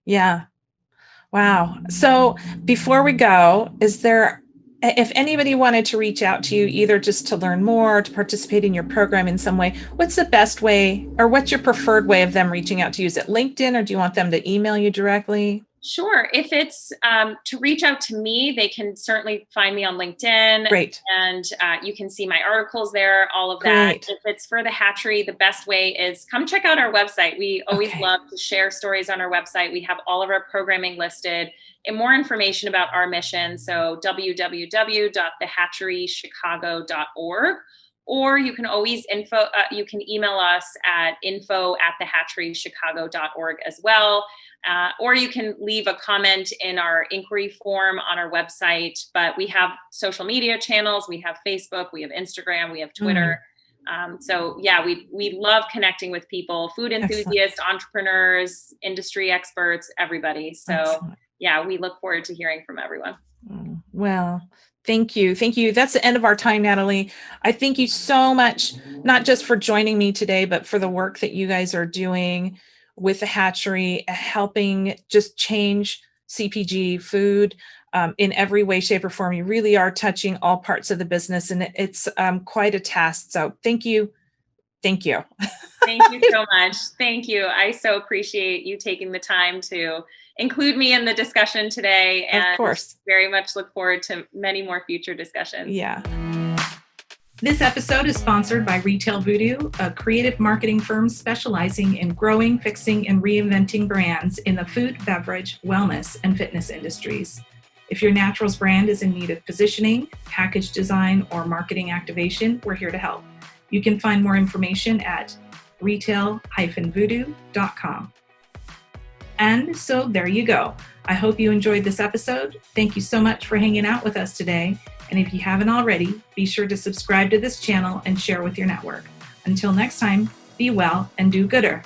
Speaker 1: Yeah. Wow. So before we go, if anybody wanted to reach out to you, either just to learn more, or to participate in your program in some way, what's the best way, or what's your preferred way of them reaching out to you? Is it LinkedIn, or do you want them to email you directly?
Speaker 2: Sure. If it's to reach out to me, they can certainly find me on LinkedIn.
Speaker 1: Great.
Speaker 2: And you can see my articles there, all of that. If it's for the hatchery, the best way is come check out our website. We always love to share stories on our website. We have all of our programming listed and more information about our mission. So www.thehatcherychicago.org. Or you can always you can email us at info@thehatcherychicago.org as well. Or you can leave a comment in our inquiry form on our website. But we have social media channels. We have Facebook, we have Instagram, we have Twitter. So yeah, we love connecting with people, food enthusiasts, entrepreneurs, industry experts, everybody. So yeah, we look forward to hearing from everyone.
Speaker 1: Well, thank you. Thank you. That's the end of our time, Natalie. I thank you so much, not just for joining me today, but for the work that you guys are doing with the hatchery, helping just change CPG food in every way, shape, or form. You really are touching all parts of the business, and it's quite a task. So thank you. Thank you.
Speaker 2: Thank you so much. Thank you. I so appreciate you taking the time to include me in the discussion today. And
Speaker 1: of course,
Speaker 2: very much look forward to many more future discussions.
Speaker 1: Yeah. This episode is sponsored by Retail Voodoo, a creative marketing firm specializing in growing, fixing, and reinventing brands in the food, beverage, wellness, and fitness industries. If your naturals brand is in need of positioning, package design, or marketing activation, we're here to help. You can find more information at retail-voodoo.com. And so there you go. I hope you enjoyed this episode. Thank you so much for hanging out with us today. And if you haven't already, be sure to subscribe to this channel and share with your network. Until next time, be well and do gooder.